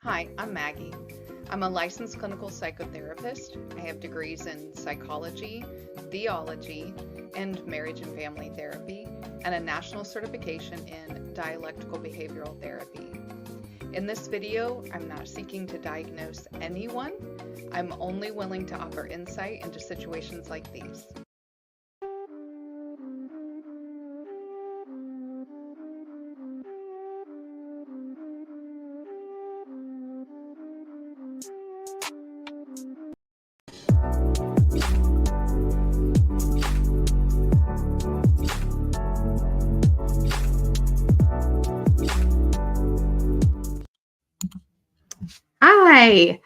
Hi, I'm Maggie. I'm a licensed clinical psychotherapist. I have degrees in psychology, theology, and marriage and family therapy, and a national certification in dialectical behavioral therapy. In this video, I'm not seeking to diagnose anyone. I'm only willing to offer insight into situations like these. Hi!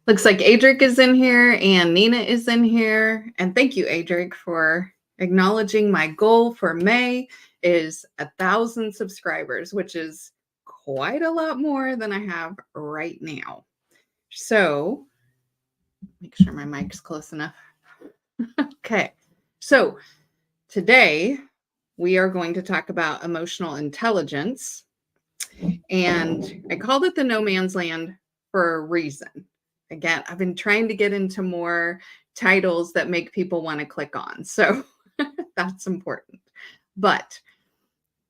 Looks like Adric is in here and Nina is in here. And thank you, Adric, for acknowledging my goal for May is 1,000 subscribers, which is quite a lot more than I have right now. So make sure my mic's close enough. Okay. So today we are going to talk about emotional intelligence. And I called it the no man's land for a reason. Again, I've been trying to get into more titles that make people want to click on. So that's important. But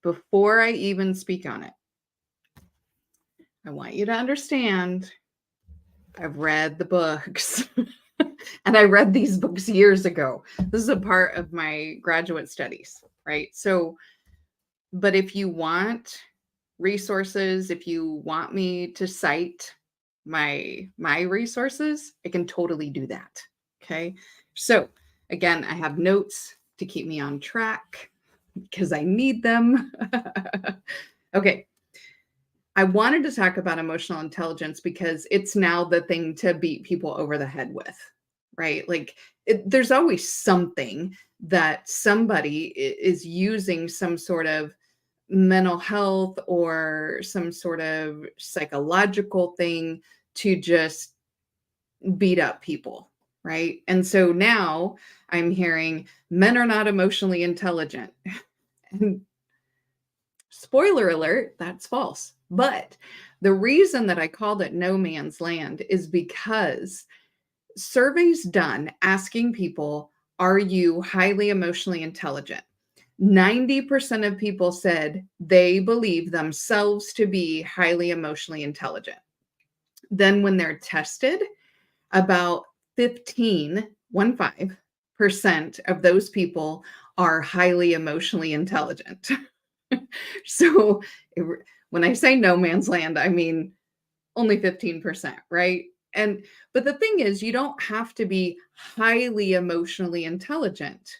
before I even speak on it, I want you to understand I've read the books. And I read these books years ago. This is a part of my graduate studies, right? So, but if you want resources, if you want me to cite my resources, I can totally do that. Okay. So again, I have notes to keep me on track because I need them. Okay. I wanted to talk about emotional intelligence because it's now the thing to beat people over the head with, right? Like there's always something that somebody is using some sort of mental health or some sort of psychological thing to just beat up people, right? And so now I'm hearing men are not emotionally intelligent. And spoiler alert, that's false. But the reason that I called it no man's land is because surveys done asking people, are you highly emotionally intelligent? 90% of people said they believe themselves to be highly emotionally intelligent. Then when they're tested, about 15% of those people are highly emotionally intelligent. So when I say no man's land, I mean only 15%, right? And but the thing is, you don't have to be highly emotionally intelligent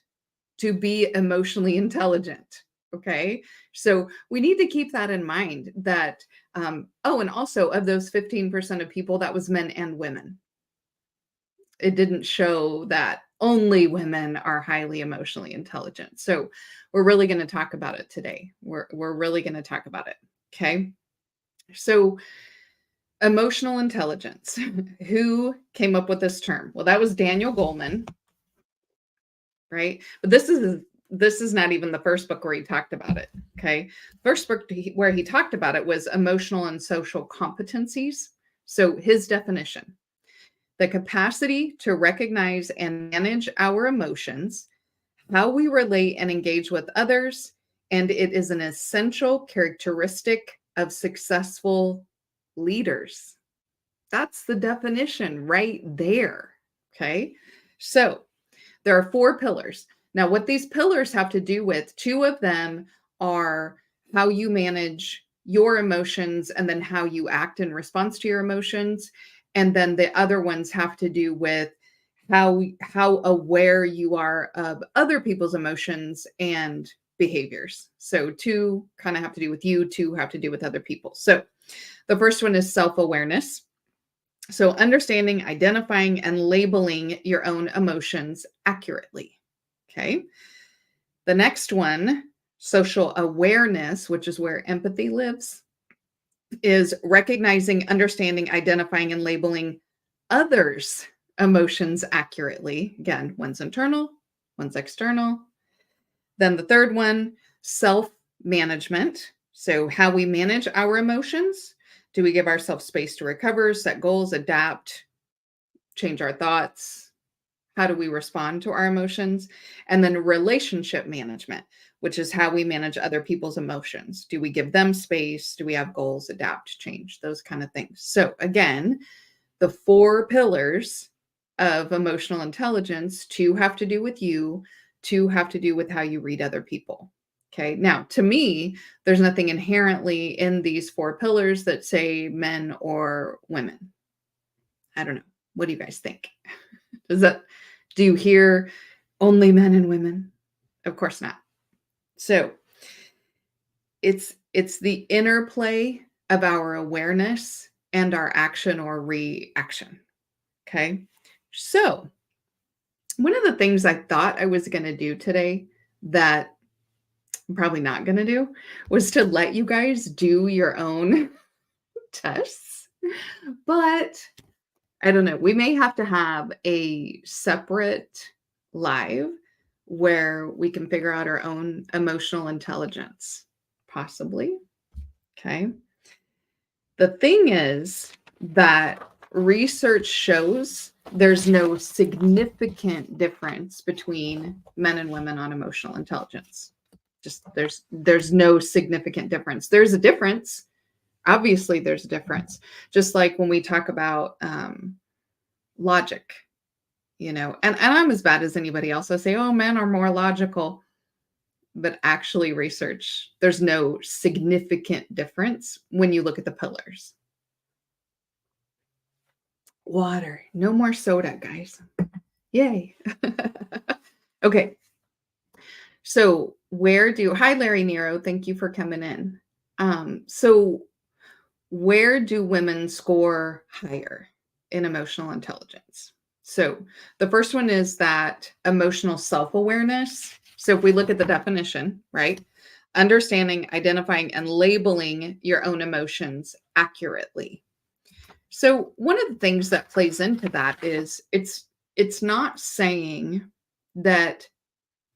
to be emotionally intelligent. Okay. So we need to keep that in mind that, oh, and also of those 15% of people, that was men and women. It didn't show that only women are highly emotionally intelligent. So we're really going to talk about it today. We're really going to talk about it. Okay. So emotional intelligence. Who came up with this term? Well, that was Daniel Goleman, right? But this is not even the first book where he talked about it. Okay. First book where he talked about it was Emotional and Social Competencies. So his definition: the capacity to recognize and manage our emotions, how we relate and engage with others, and it is an essential characteristic of successful leaders. That's the definition right there. Okay. So there are 4 pillars. Now, what these pillars have to do with, 2 of them are how you manage your emotions and then how you act in response to your emotions. And then the other ones have to do with how aware you are of other people's emotions and behaviors. So 2 kind of have to do with you, 2 have to do with other people. So the first one is self-awareness. So understanding, identifying, and labeling your own emotions accurately. Okay. The next one, social awareness, which is where empathy lives, is recognizing, understanding, identifying, and labeling others' emotions accurately. Again, one's internal, one's external. Then the third one, self management. So, how we manage our emotions Do we give ourselves space to recover, set goals, adapt, change our thoughts? How do we respond to our emotions? And then relationship management, which is how we manage other people's emotions. Do we give them space? Do we have goals, adapt, change, those kind of things? So, again, the 4 pillars of emotional intelligence, 2 have to do with you, 2 have to do with how you read other people. Okay. Now, to me, there's nothing inherently in these 4 pillars that say men or women. I don't know. What do you guys think? Does that, do you hear only men and women? Of course not. So it's the interplay of our awareness and our action or reaction. Okay. So one of the things I thought I was going to do today that I'm probably not going to do was to let you guys do your own tests. But I don't know. We may have to have a separate live where we can figure out our own emotional intelligence, possibly. Okay. The thing is that research shows there's no significant difference between men and women on emotional intelligence. Just there's no significant difference. There's a difference. Obviously, there's a difference. Just like when we talk about logic, and I'm as bad as anybody else. I say, oh, men are more logical. But actually, research, there's no significant difference when you look at the pillars. Water. No more soda, guys. Yay. Okay. So hi, Larry Nero. Thank you for coming in. So where do women score higher in emotional intelligence? So the first one is that emotional self-awareness. So if we look at the definition, right? Understanding, identifying, and labeling your own emotions accurately. So one of the things that plays into that is it's not saying that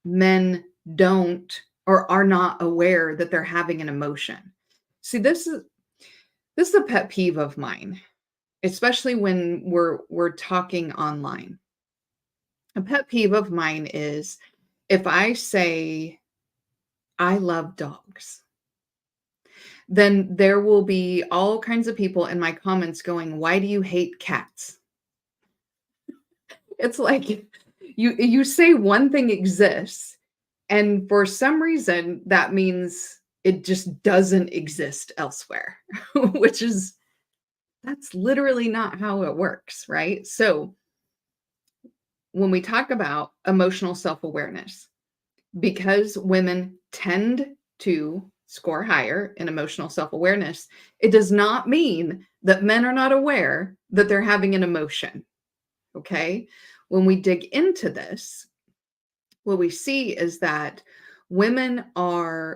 men don't or are not aware that they're having an emotion. See, this is a pet peeve of mine, especially when we're talking online. A pet peeve of mine is if I say I love dogs, then there will be all kinds of people in my comments going, "Why do you hate cats?" It's like you say one thing exists, and for some reason that means it just doesn't exist elsewhere, which is that's literally not how it works, right? So when we talk about emotional self-awareness, because women tend to score higher in emotional self-awareness, it does not mean that men are not aware that they're having an emotion. Okay? When we dig into this, what we see is that little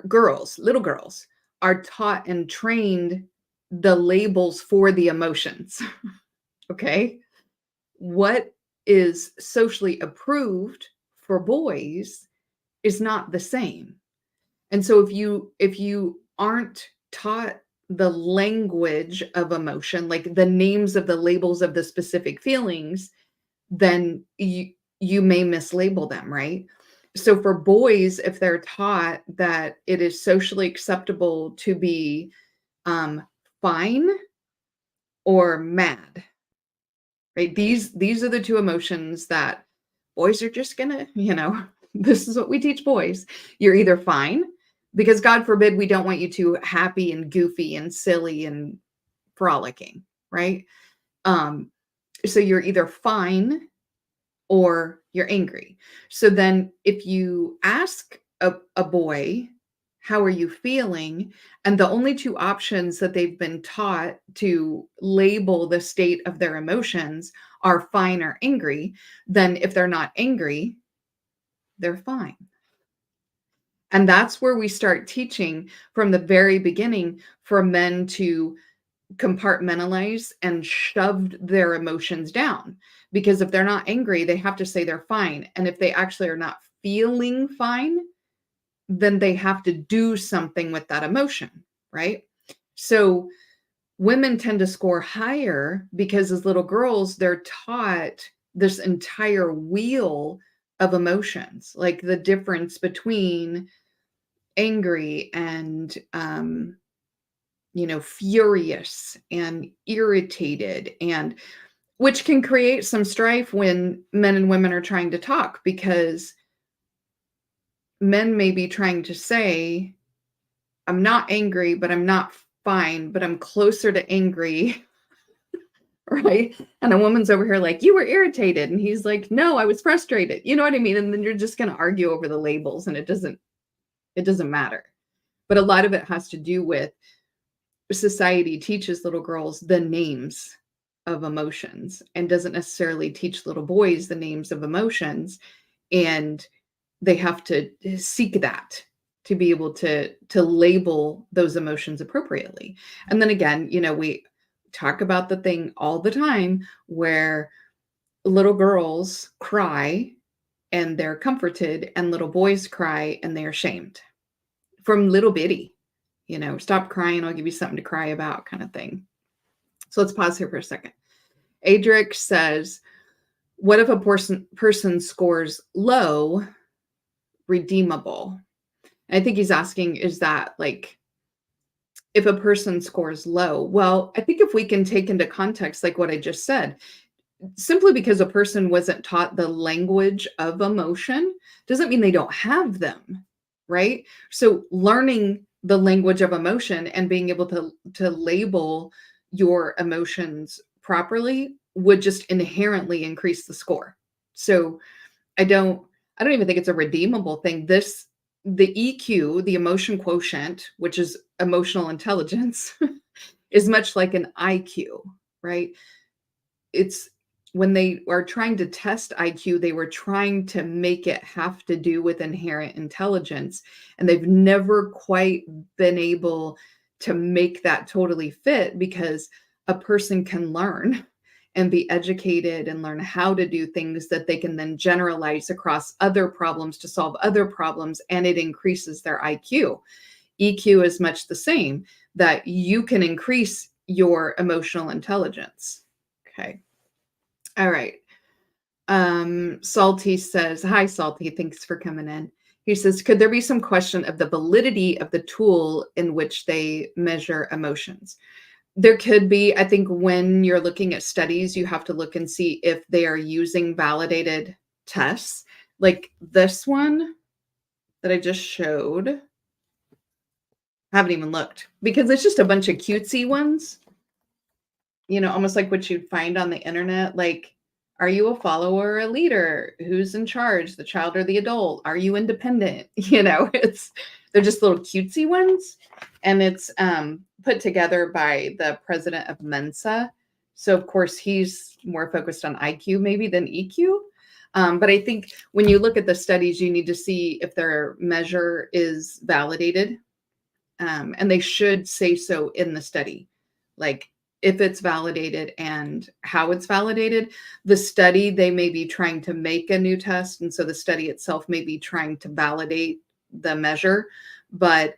girls, are taught and trained the labels for the emotions. Okay? What is socially approved for boys is not the same. And so if you aren't taught the language of emotion, like the names of the labels of the specific feelings, then you may mislabel them, right? So for boys, if they're taught that it is socially acceptable to be fine or mad, right? These are the 2 emotions that boys are just gonna, this is what we teach boys. You're either fine, because God forbid we don't want you to happy and goofy and silly and frolicking, right? So you're either fine or you're angry. So then if you ask a boy, how are you feeling? And the only 2 options that they've been taught to label the state of their emotions are fine or angry, then if they're not angry, they're fine. And that's where we start teaching from the very beginning for men to compartmentalize and shoved their emotions down. Because if they're not angry, they have to say they're fine. And if they actually are not feeling fine, then they have to do something with that emotion, right? So Women tend to score higher because as little girls, they're taught this entire wheel of emotions, like the difference between angry and furious and irritated, and which can create some strife when men and women are trying to talk because men may be trying to say, I'm not angry, but I'm not fine, but I'm closer to angry, right? And a woman's over here like, you were irritated. And he's like, no, I was frustrated. You know what I mean? And then you're just going to argue over the labels and it doesn't matter. But a lot of it has to do with society teaches little girls the names of emotions and doesn't necessarily teach little boys the names of emotions. And they have to seek that to be able to label those emotions appropriately. And then again, we talk about the thing all the time where little girls cry and they're comforted and little boys cry and they're shamed from little bitty, stop crying, I'll give you something to cry about kind of thing. So let's pause here for a second. Adric says, what if a person scores low, redeemable? I think he's asking, is that like if a person scores low? Well, I think if we can take into context, like what I just said, simply because a person wasn't taught the language of emotion doesn't mean they don't have them, right? So learning the language of emotion and being able to label your emotions properly would just inherently increase the score. So I don't even think it's a redeemable thing. The EQ, the emotion quotient, which is emotional intelligence, is much like an IQ, right? It's when they are trying to test IQ, they were trying to make it have to do with inherent intelligence, and they've never quite been able to make that totally fit because a person can learn and be educated and learn how to do things that they can then generalize across other problems to solve other problems, and it increases their IQ. EQ is much the same, that you can increase your emotional intelligence. Okay. All right. Salty says, hi, Salty. Thanks for coming in. He says, could there be some question of the validity of the tool in which they measure emotions? There could be. I think when you're looking at studies, you have to look and see if they are using validated tests. Like this one that I just showed. I haven't even looked because it's just a bunch of cutesy ones, almost like what you'd find on the internet. Like, are you a follower or a leader? Who's in charge, the child or the adult? Are you independent? They're just little cutesy ones. And it's put together by the president of Mensa. So of course he's more focused on IQ maybe than EQ. But I think when you look at the studies, you need to see if their measure is validated. And they should say so in the study, like if it's validated and how it's validated. The study, they may be trying to make a new test, and so the study itself may be trying to validate the measure. But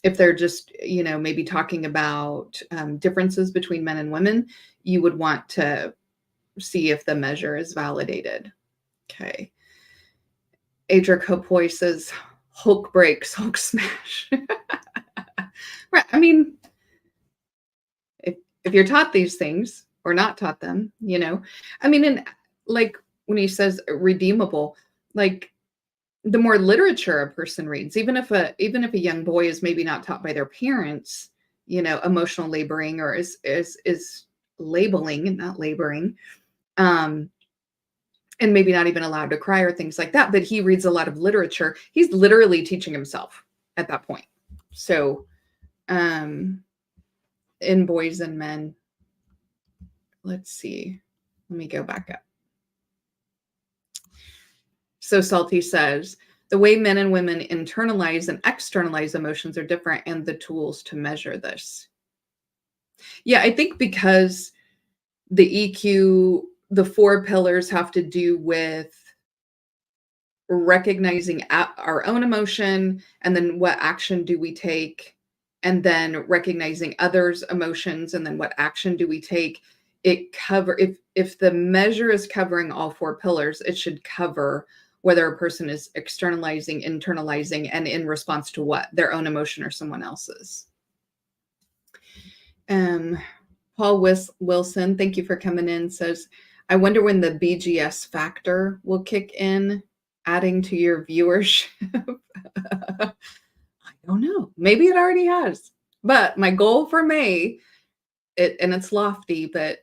if they're just, maybe talking about differences between men and women, you would want to see if the measure is validated. Okay. Adric Hopoy says, Hulk breaks, Hulk smash. Right. I mean, if you're taught these things or not taught them, I mean, and like when he says redeemable, like the more literature a person reads, even if a young boy is maybe not taught by their parents, emotional laboring or is labeling and not laboring, and maybe not even allowed to cry or things like that, but he reads a lot of literature. He's literally teaching himself at that point. So, in boys and men, let's see. Let me go back up. So Salty says, the way men and women internalize and externalize emotions are different, and the tools to measure this. Yeah, I think because the EQ, the 4 pillars have to do with recognizing our own emotion, and then what action do we take and then recognizing others' emotions, and then what action do we take. If the measure is covering all four pillars, it should cover whether a person is externalizing, internalizing, and in response to what? Their own emotion or someone else's. Paul Wilson, thank you for coming in, says, I wonder when the BGS factor will kick in, adding to your viewership. I don't know. Maybe it already has. But my goal for May, and it's lofty, but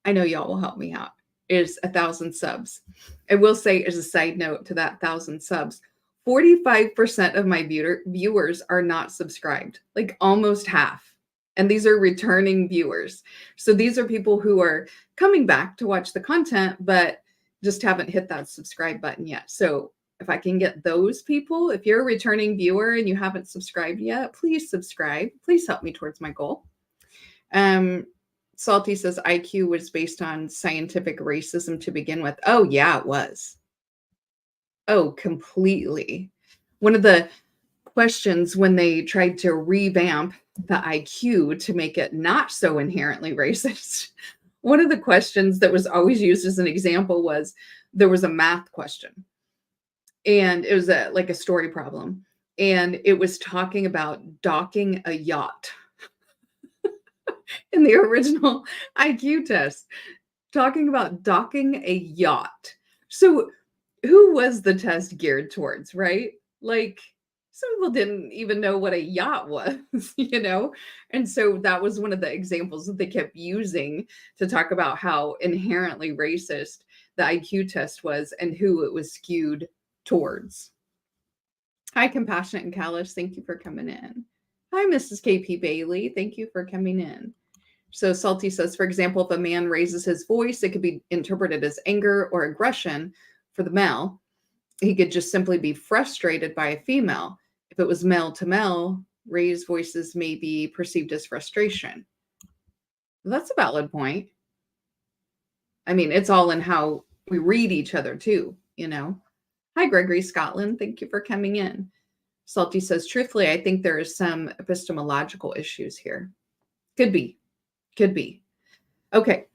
I know y'all will help me out, is 1,000 subs. I will say, as a side note to that 1,000 subs, 45% of my viewers are not subscribed, like almost half. And these are returning viewers. So these are people who are coming back to watch the content, but just haven't hit that subscribe button yet. So if I can get those people, if you're a returning viewer and you haven't subscribed yet, please subscribe. Please help me towards my goal. Salty says IQ was based on scientific racism to begin with. Oh, yeah, it was. Oh, completely. One of the questions when they tried to revamp the IQ to make it not so inherently racist, one of the questions that was always used as an example was there was a math question, and it was like a story problem, and it was talking about docking a yacht in the original IQ test, talking about docking a yacht. So who was the test geared towards, right? Like, some people didn't even know what a yacht was, And so that was one of the examples that they kept using to talk about how inherently racist the IQ test was and who it was skewed towards. Hi, Compassionate and Callous. Thank you for coming in. Hi, Mrs. KP Bailey. Thank you for coming in. So Salty says, for example, if a man raises his voice, it could be interpreted as anger or aggression for the male. He could just simply be frustrated by a female. If it was male to male, raised voices may be perceived as frustration. That's a valid point. I mean, it's all in how we read each other too, Hi, Gregory Scotland. Thank you for coming in. Salty says, truthfully, I think there is some epistemological issues here. Could be. Okay.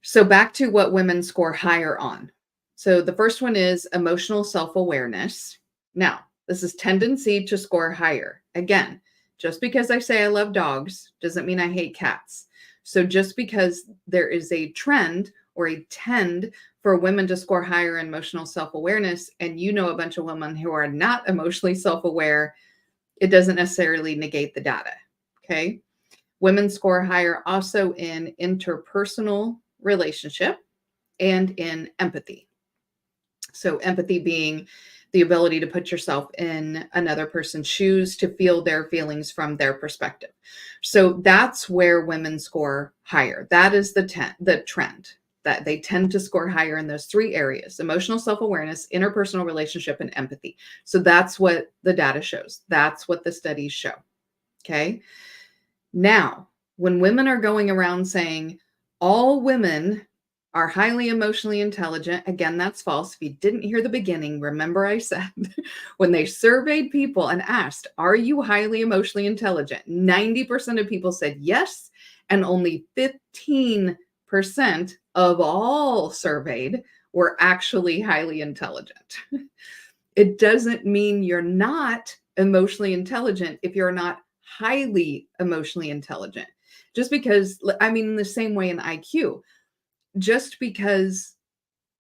So back to what women score higher on. So the first one is emotional self-awareness. Now, this is tendency to score higher. Again, just because I say I love dogs doesn't mean I hate cats. So just because there is a trend or a tend for women to score higher in emotional self-awareness, and you know a bunch of women who are not emotionally self-aware, it doesn't necessarily negate the data, okay? Women score higher also in interpersonal relationship and in empathy. So empathy being the ability to put yourself in another person's shoes, to feel their feelings from their perspective. So that's where women score higher. That is the trend, that they tend to score higher in those three areas: emotional self-awareness, interpersonal relationship, and empathy. So that's what the data shows. That's what the studies show. Okay. Now, when women are going around saying all women are highly emotionally intelligent, again, that's false. If you didn't hear the beginning, remember I said when they surveyed people and asked, are you highly emotionally intelligent? 90% of people said yes, and only 15% of all surveyed were actually highly intelligent. It doesn't mean you're not emotionally intelligent if you're not highly emotionally intelligent. Just because, I mean, in the same way in IQ, just because,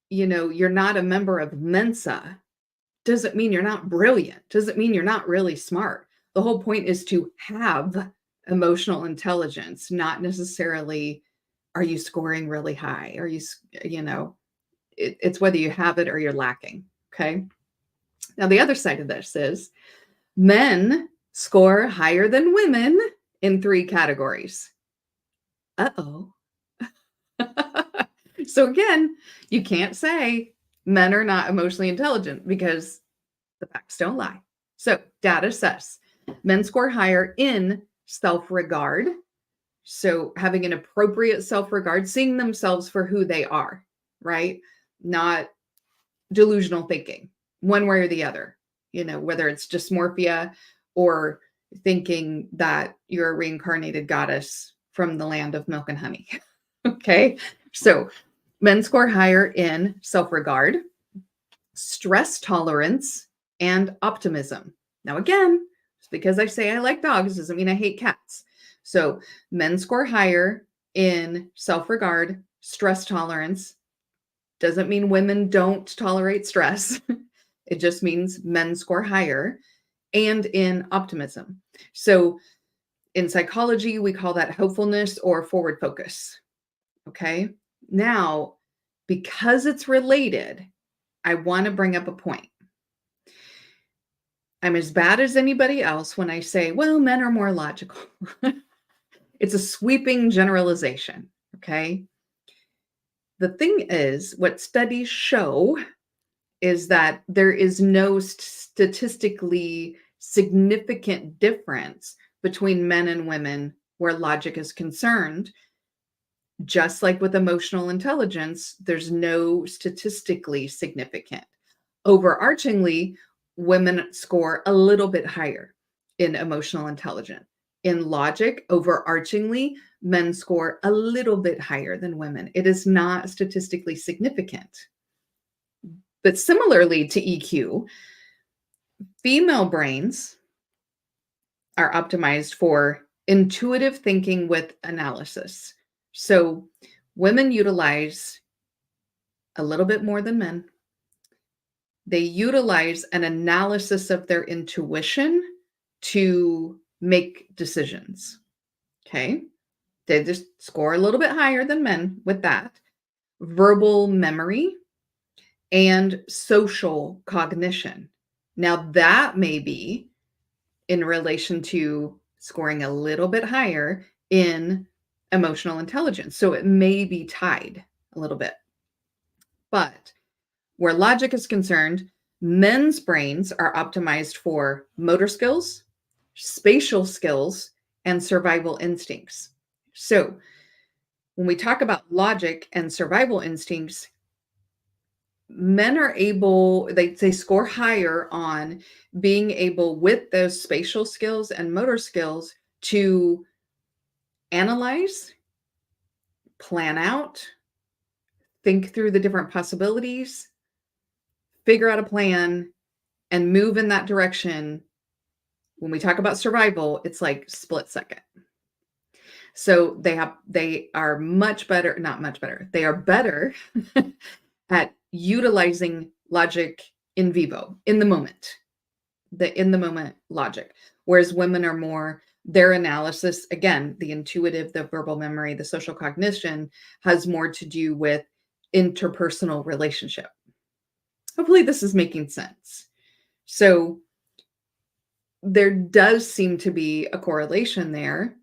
you're not a member of Mensa doesn't mean you're not brilliant, doesn't mean you're not really smart. The whole point is to have emotional intelligence, not necessarily, are you scoring really high? Are you, it's whether you have it or you're lacking. Okay. Now, the other side of this is men score higher than women in 3 categories. Uh-oh. So again, you can't say men are not emotionally intelligent because the facts don't lie. So data says men score higher in self-regard. So having an appropriate self-regard, seeing themselves for who they are, right? Not delusional thinking, one way or the other, whether it's dysmorphia or thinking that you're a reincarnated goddess from the land of milk and honey. Okay. So men score higher in self regard, stress tolerance, and optimism. Now, again, just because I say I like dogs doesn't mean I hate cats. So men score higher in self regard, stress tolerance. Doesn't mean women don't tolerate stress. It just means men score higher, and in optimism. So in psychology, we call that hopefulness or forward focus. Okay. Now, because it's related, I want to bring up a point. I'm as bad as anybody else when I say, well, men are more logical. It's a sweeping generalization. Okay. The thing is, what studies show is that there is no statistically significant difference between men and women where logic is concerned. Just like with emotional intelligence, there's no statistically significant. Overarchingly, women score a little bit higher in emotional intelligence. In logic, overarchingly, men score a little bit higher than women. It is not statistically significant. But similarly to EQ, female brains are optimized for intuitive thinking with analysis. So women utilize a little bit more than men. They utilize an analysis of their intuition to make decisions. Okay. They just score a little bit higher than men with that. Verbal memory and social cognition. Now, that may be in relation to scoring a little bit higher in emotional intelligence. So it may be tied a little bit. But where logic is concerned, men's brains are optimized for motor skills, spatial skills, and survival instincts. So when we talk about logic and survival instincts, men are able, they score higher on being able, with those spatial skills and motor skills, to analyze, plan out, think through the different possibilities, figure out a plan, and move in that direction. When we talk about survival, it's like split second. So they are much better, not much better. They are better at utilizing logic in vivo, in the moment, the in the moment logic. Whereas women are more, their analysis, again, the intuitive, the verbal memory, the social cognition has more to do with interpersonal relationship. Hopefully this is making sense. So there does seem to be a correlation there.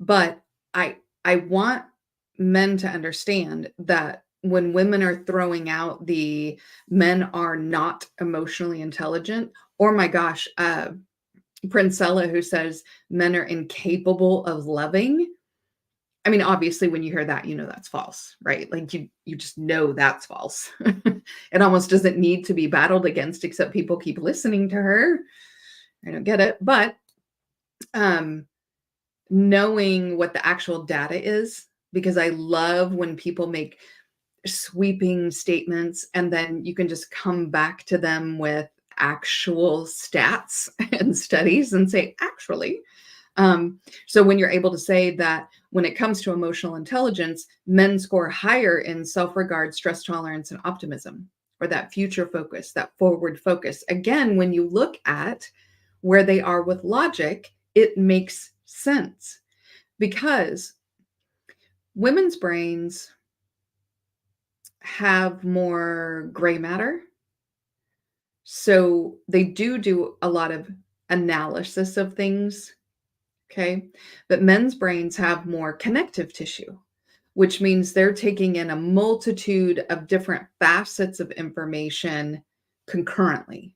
But I want men to understand that when women are throwing out the men are not emotionally intelligent, or my gosh, Princella, who says men are incapable of loving. I mean, obviously, when you hear that, you know that's false, right? Like you just know that's false. It almost doesn't need to be battled against, except people keep listening to her. I don't get it. But knowing what the actual data is, because I love when people make sweeping statements and then you can just come back to them with actual stats and studies and say, actually. So when you're able to say that when it comes to emotional intelligence, men score higher in self-regard, stress tolerance, and optimism, or that future focus, that forward focus. Again, when you look at where they are with logic, it makes sense because women's brains have more gray matter. So they do a lot of analysis of things. Okay. But men's brains have more connective tissue, which means they're taking in a multitude of different facets of information concurrently.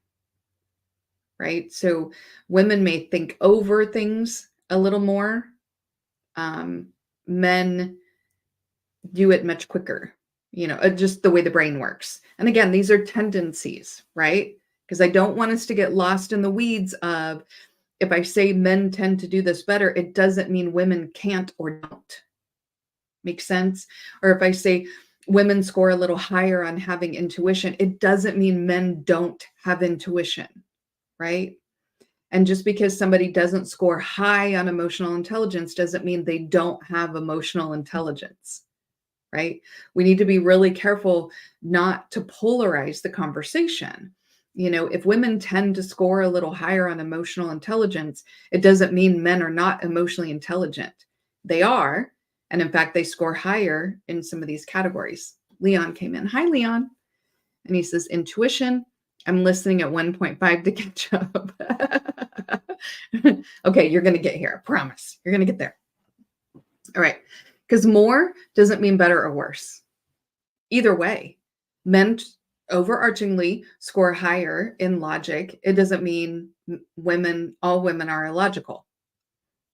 Right. So women may think over things a little more. Men do it much quicker, just the way the brain works. And again, these are tendencies, right? Because I don't want us to get lost in the weeds of If I say men tend to do this better, it doesn't mean women can't or don't. Make sense? Or if I say women score a little higher on having intuition, it doesn't mean men don't have intuition, right? And just because somebody doesn't score high on emotional intelligence doesn't mean they don't have emotional intelligence, right? We need to be really careful not to polarize the conversation. If women tend to score a little higher on emotional intelligence, it doesn't mean men are not emotionally intelligent. They are. And in fact, they score higher in some of these categories. Leon came in. Hi, Leon. And he says, intuition. I'm listening at 1.5 to catch up. Okay, you're going to get here. I promise. You're going to get there. All right. Because more doesn't mean better or worse. Either way, men overarchingly score higher in logic. It doesn't mean all women are illogical.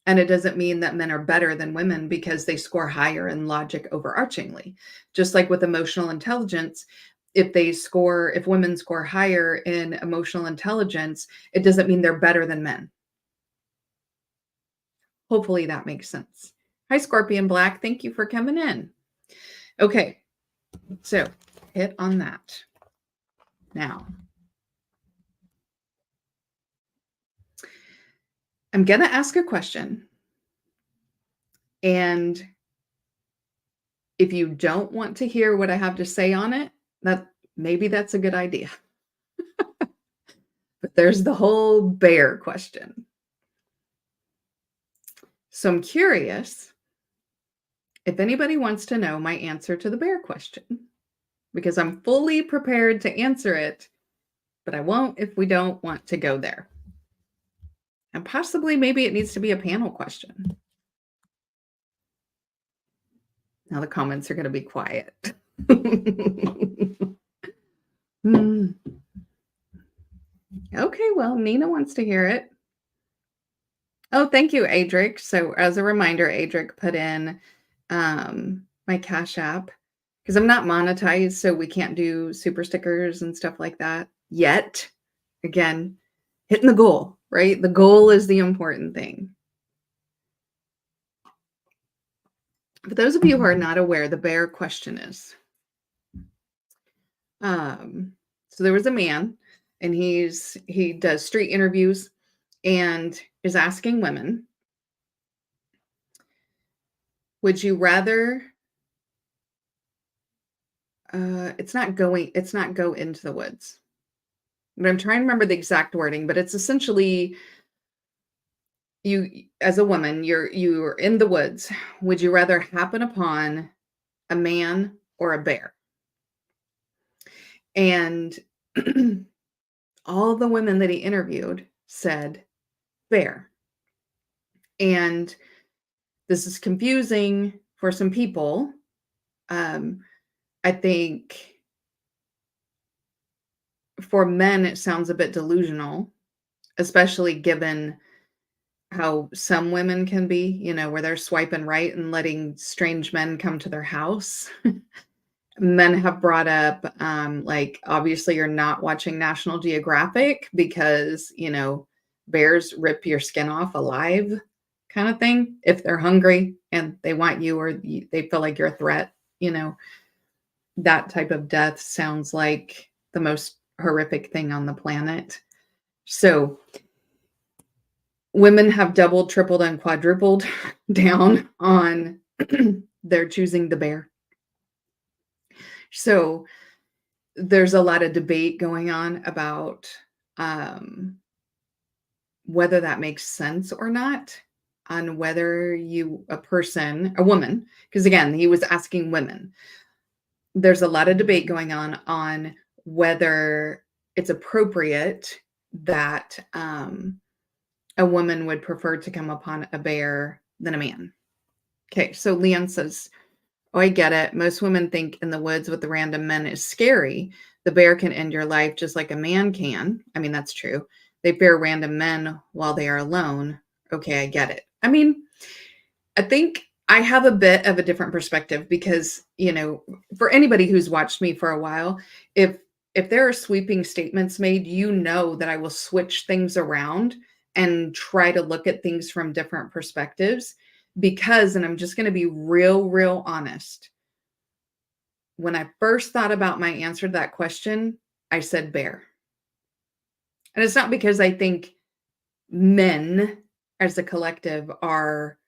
And it doesn't mean that men are better than women because they score higher in logic overarchingly. Just like with emotional intelligence, if women score higher in emotional intelligence, it doesn't mean they're better than men. Hopefully that makes sense. Hi, Scorpion Black. Thank you for coming in. Okay, so hit on that. Now, I'm going to ask a question. And if you don't want to hear what I have to say on it, maybe that's a good idea. But there's the whole bear question. So I'm curious if anybody wants to know my answer to the bear question, because I'm fully prepared to answer it, but I won't if we don't want to go there. And possibly maybe it needs to be a panel question. Now the comments are going to be quiet. Okay, well, Nina wants to hear it. Oh, thank you, Adric. So as a reminder, Adric put in my Cash App because I'm not monetized, so we can't do super stickers and stuff like that yet. Again, hitting the goal, right? The goal is the important thing. For those of you who are not aware, the bear question is, so there was a man and he does street interviews and is asking women, would you rather it's not go into the woods, but I'm trying to remember the exact wording, but it's essentially you as a woman, you're in the woods. Would you rather happen upon a man or a bear? And all the women that he interviewed said bear. And this is confusing for some people. I think for men, it sounds a bit delusional, especially given how some women can be, where they're swiping right and letting strange men come to their house. Men have brought up, like, obviously you're not watching National Geographic because, bears rip your skin off alive kind of thing. If they're hungry and they want you or they feel like you're a threat, that type of death sounds like the most horrific thing on the planet. So women have doubled, tripled, and quadrupled down on they're choosing the bear. So there's a lot of debate going on about whether that makes sense or not, on whether a woman, because again, he was asking women. There's a lot of debate going on whether it's appropriate that a woman would prefer to come upon a bear than a man. Okay, so Leon says, oh, I get it. Most women think in the woods with the random men is scary. The bear can end your life just like a man can. I mean, that's true. They fear random men while they are alone. Okay, I get it. I mean, I think I have a bit of a different perspective because, for anybody who's watched me for a while, if there are sweeping statements made, that I will switch things around and try to look at things from different perspectives because, and I'm just going to be real honest. When I first thought about my answer to that question, I said bear. And it's not because I think men as a collective are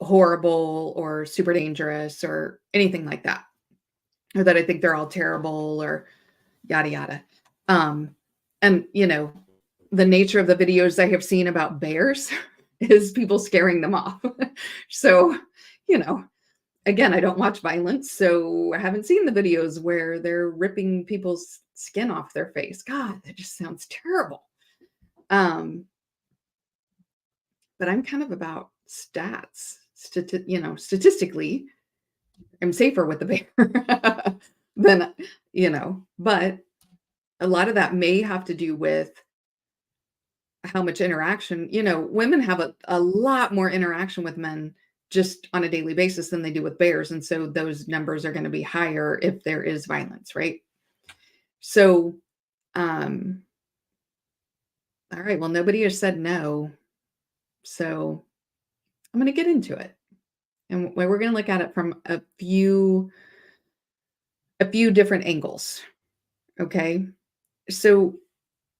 horrible or super dangerous or anything like that, or that I think they're all terrible or yada yada. Um, and the nature of the videos I have seen about bears is people scaring them off. So, you know, again, I don't watch violence, so I haven't seen the videos where they're ripping people's skin off their face. God, that just sounds terrible. Um, but I'm kind of about stats. Statistically, I'm safer with the bear than, but a lot of that may have to do with how much interaction, women have a lot more interaction with men just on a daily basis than they do with bears. And so those numbers are going to be higher if there is violence, right? So, all right, well, nobody has said no. So I'm going to get into it. And we're going to look at it from a few different angles. Okay. So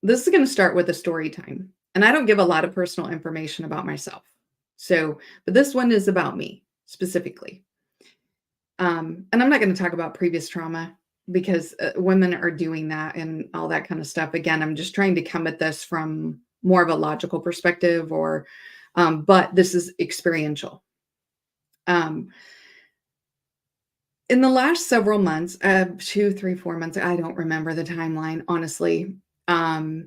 this is going to start with a story time. And I don't give a lot of personal information about myself. So, but this one is about me specifically. And I'm not going to talk about previous trauma because women are doing that and all that kind of stuff. Again, I'm just trying to come at this from more of a logical perspective but this is experiential. In the last several months, 2, 3, 4 months, I don't remember the timeline, honestly. I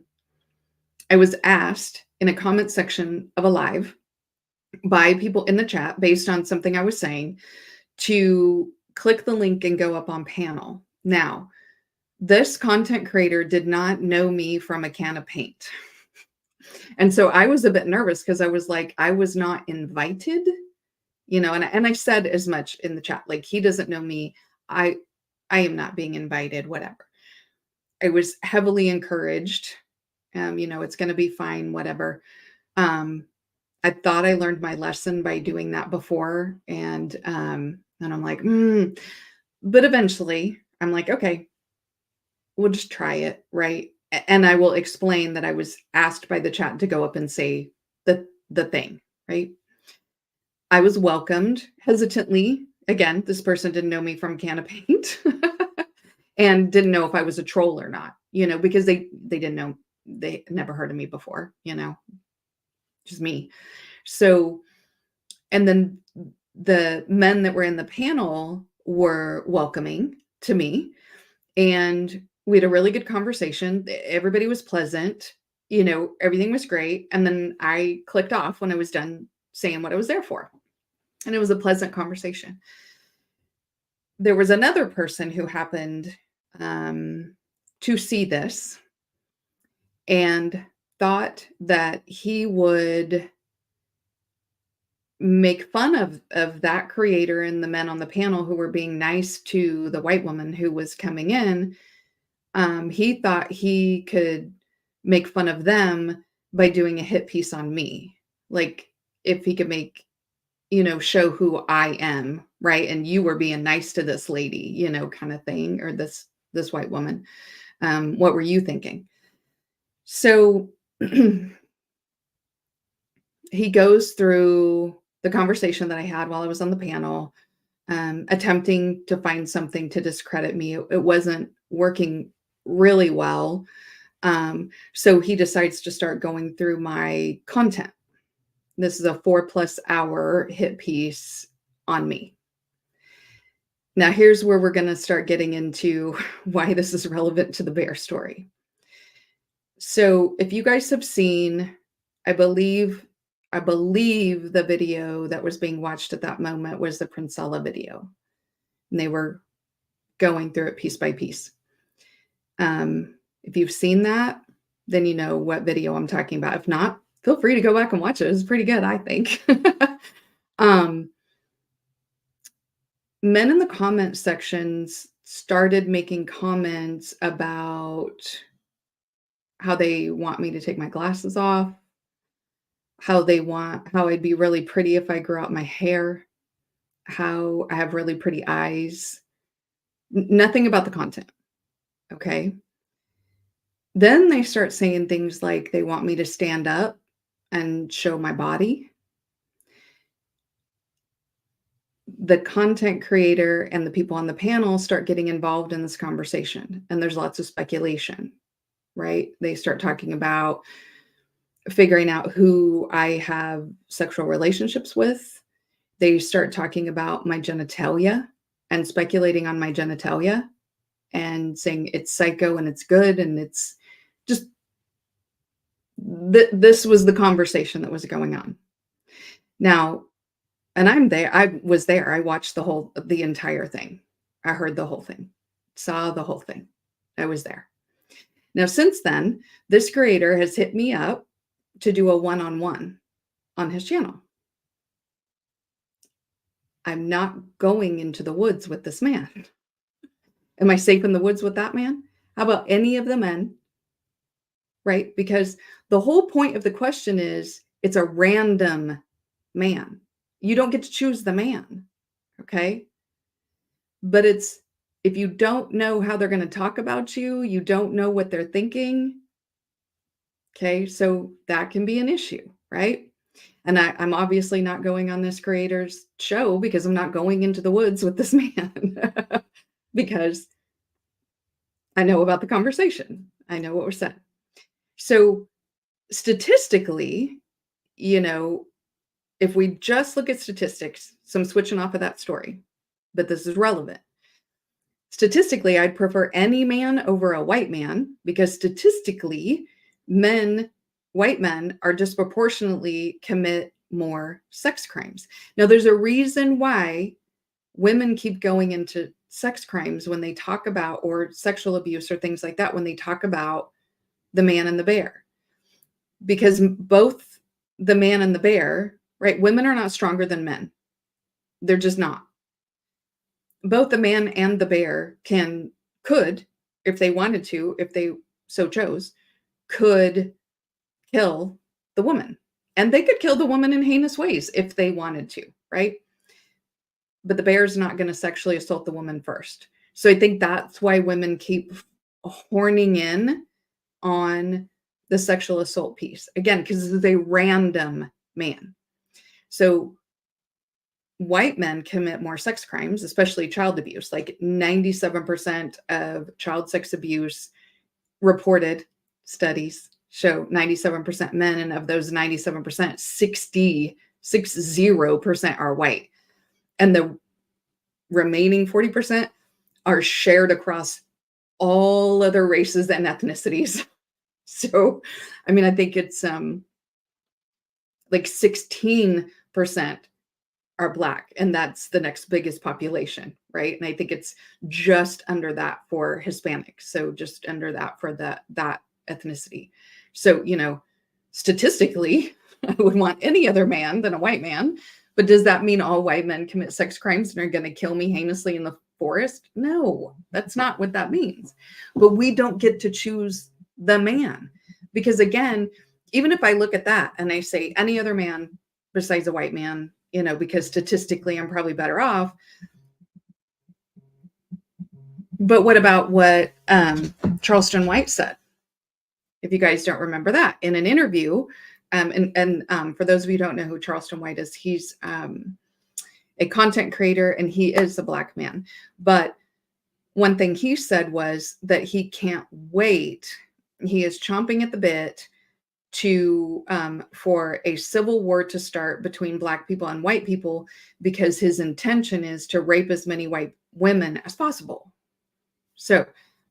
was asked in a comment section of a live by people in the chat based on something I was saying to click the link and go up on panel. Now, this content creator did not know me from a can of paint. And so I was a bit nervous because I was like, I was not invited, and I said as much in the chat, like, he doesn't know me. I am not being invited, whatever. I was heavily encouraged. It's going to be fine, whatever. I thought I learned my lesson by doing that before. And I'm like, but eventually I'm like, okay, we'll just try it. Right. And I will explain that I was asked by the chat to go up and say the thing, right? I was welcomed hesitantly. Again, this person didn't know me from a can of paint and didn't know if I was a troll or not, because they didn't know, they never heard of me before, just me. So, and then the men that were in the panel were welcoming to me, and we had a really good conversation. Everybody was pleasant, everything was great. And then I clicked off when I was done saying what I was there for. And it was a pleasant conversation. There was another person who happened to see this and thought that he would make fun of that creator and the men on the panel who were being nice to the white woman who was coming in. He thought he could make fun of them by doing a hit piece on me. Like, if he could make, show who I am, right? And you were being nice to this lady, kind of thing, or this white woman. What were you thinking? So he goes through the conversation that I had while I was on the panel, attempting to find something to discredit me. It wasn't working really well. So he decides to start going through my content. This is a 4+ hour hit piece on me. Now, here's where we're going to start getting into why this is relevant to the bear story. So if you guys have seen, I believe the video that was being watched at that moment was the Princella video. And they were going through it piece by piece. If you've seen that, then you know what video I'm talking about. If not, feel free to go back and watch it. It's pretty good, I think. Men in the comment sections started making comments about how they want me to take my glasses off, how I'd be really pretty if I grew out my hair, how I have really pretty eyes. Nothing about the content, okay? Then they start saying things like they want me to stand up and show my body. The content creator and the people on the panel start getting involved in this conversation, and there's lots of speculation, right? They start talking about figuring out who I have sexual relationships with. They start talking about my genitalia and speculating on my genitalia and saying it's psycho and it's good and it's just this was the conversation that was going on. Now, and I was there. I watched the entire thing. I heard the whole thing. Saw the whole thing. I was there. Now, since then, this creator has hit me up to do a one-on-one on his channel. I'm not going into the woods with this man. Am I safe in the woods with that man? How about any of the men? Right? Because the whole point of the question is it's a random man. You don't get to choose the man. Okay. But it's if you don't know how they're going to talk about you, you don't know what they're thinking. Okay. So that can be an issue, right? And I'm obviously not going on this creator's show because I'm not going into the woods with this man because I know about the conversation. I know what was said. So statistically, you know, if we just look at statistics, so I'm switching off of that story, but this is relevant. Statistically, I'd prefer any man over a white man because statistically, white men are disproportionately commit more sex crimes. Now, there's a reason why women keep going into sex crimes when they talk about, or sexual abuse or things like that, when they talk about the man and the bear. Because both the man and the bear, right? Women are not stronger than men. They're just not. Both the man and the bear could, if they wanted to, if they so chose, could kill the woman. And they could kill the woman in heinous ways if they wanted to, right? But the bear's not going to sexually assault the woman first. So I think that's why women keep horning in on the sexual assault piece. Again, because this is a random man. So white men commit more sex crimes, especially child abuse. Like 97% of child sex abuse reported studies show 97% men, and of those 97%, 60% are white. And the remaining 40% are shared across all other races and ethnicities. So, I mean, I think it's like 16% are Black, and that's the next biggest population, right? And I think it's just under that for Hispanics, so just under that for that ethnicity. So, you know, statistically, I would want any other man than a white man, but does that mean all white men commit sex crimes and are going to kill me heinously in the forest? No, that's not what that means. But we don't get to choose the man because, again, even if I look at that and I say any other man besides a white man, you know, because statistically I'm probably better off. But what about what Charleston White said? If you guys don't remember that in an interview, for those of you who don't know who Charleston White is, he's a content creator and he is a Black man. But one thing he said was that he can't wait. He is chomping at the bit to for a civil war to start between Black people and white people because his intention is to rape as many white women as possible. So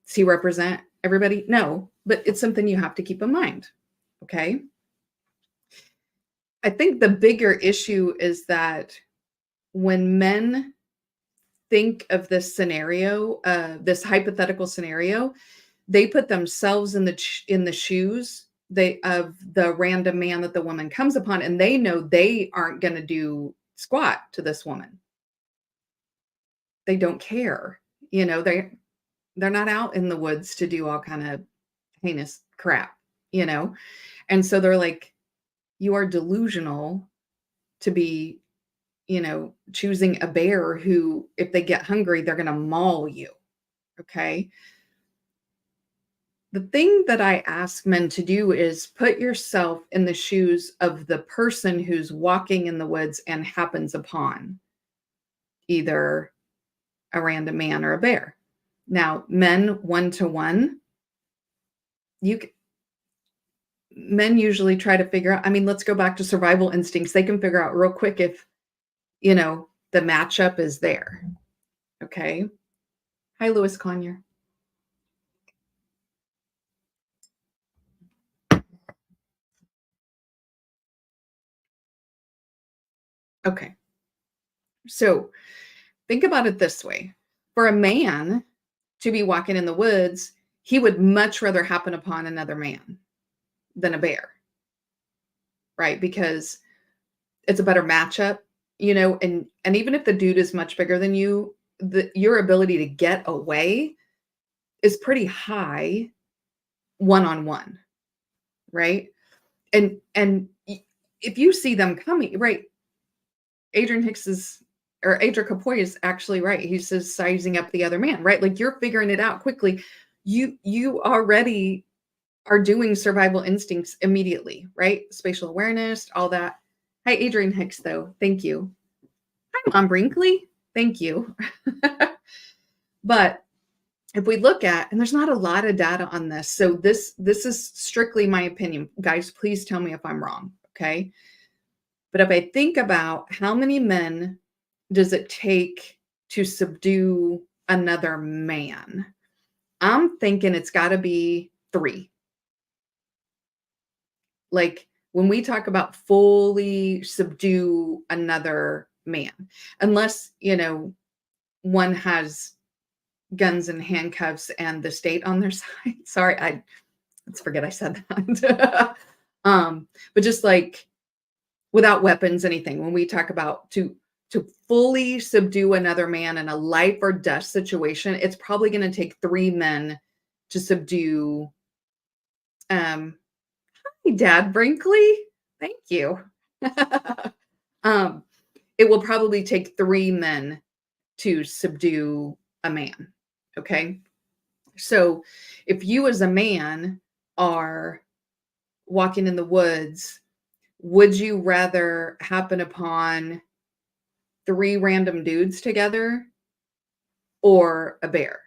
does he represent everybody? No, but it's something you have to keep in mind. Okay. I think the bigger issue is that when men think of this scenario, this hypothetical scenario, they put themselves in the shoes of the random man that the woman comes upon, and they know they aren't going to do squat to this woman. They don't care. You know, they're not out in the woods to do all kind of heinous crap, you know? And so they're like, you are delusional to be, choosing a bear who, if they get hungry, they're going to maul you. Okay. The thing that I ask men to do is put yourself in the shoes of the person who's walking in the woods and happens upon either a random man or a bear. Now, men one to one, you men usually try to figure out, I mean, let's go back to survival instincts. They can figure out real quick if, the matchup is there. Okay. Hi, Lewis Conyer. Okay. So think about it this way. For a man to be walking in the woods, he would much rather happen upon another man than a bear, right? Because it's a better matchup, and even if the dude is much bigger than you, your ability to get away is pretty high one-on-one, right? And if you see them coming, right? Adrian Capoy is actually right. He's just sizing up the other man, right? Like you're figuring it out quickly. You already are doing survival instincts immediately, right? Spatial awareness, all that. Hi, Adrian Hicks, though. Thank you. Hi, Mom Brinkley. Thank you. But if we look at, and there's not a lot of data on this, so this is strictly my opinion. Guys, please tell me if I'm wrong, okay? But if I think about how many men does it take to subdue another man, I'm thinking it's got to be 3. Like when we talk about fully subdue another man, unless, one has guns and handcuffs and the state on their side. Sorry, let's forget I said that. But just like without weapons, anything, when we talk about to fully subdue another man in a life or death situation, it's probably going to take 3 men to subdue. Hi, Dad Brinkley. Thank you. It will probably take 3 men to subdue a man. Okay. So if you as a man are walking in the woods, would you rather happen upon 3 random dudes together or a bear?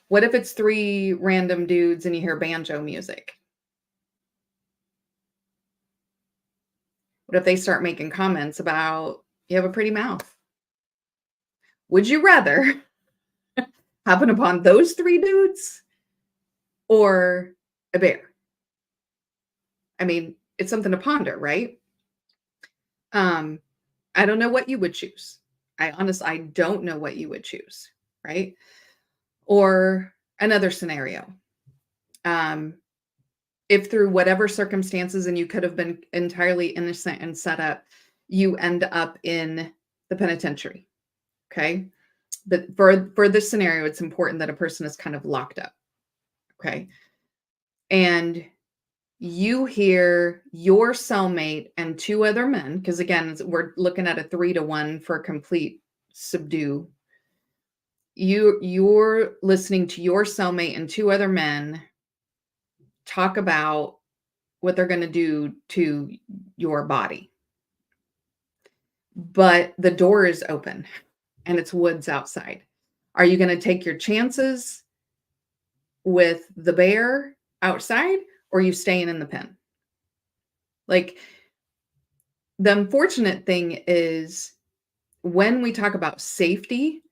What if it's 3 random dudes and you hear banjo music? What if they start making comments about you have a pretty mouth? Would you rather happen upon those 3 dudes or a bear? I mean, it's something to ponder, right? I don't know what you would choose. I don't know what you would choose, right? Or another scenario. If through whatever circumstances, and you could have been entirely innocent and set up, you end up in the penitentiary. Okay. But for this scenario, it's important that a person is kind of locked up. Okay. And you hear your cellmate and 2 other men, because again, we're looking at a 3-to-1 for complete subdue. You're listening to your cellmate and 2 other men talk about what they're going to do to your body. But the door is open and it's woods outside. Are you going to take your chances with the bear outside, or are you staying in the pen? Like, the unfortunate thing is when we talk about safety,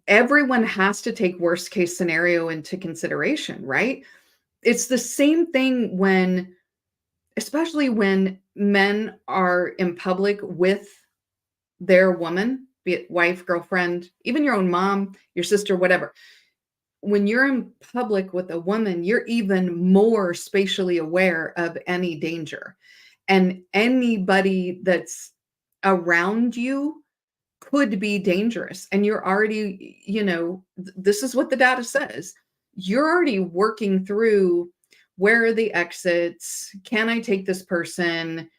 everyone has to take worst case scenario into consideration, right? It's the same thing when, especially when men are in public with their woman, be it wife, girlfriend, even your own mom, your sister, whatever. When you're in public with a woman, you're even more spatially aware of any danger. And anybody that's around you could be dangerous. And you're already, this is what the data says. You're already working through Where are the exits? Can I take this person?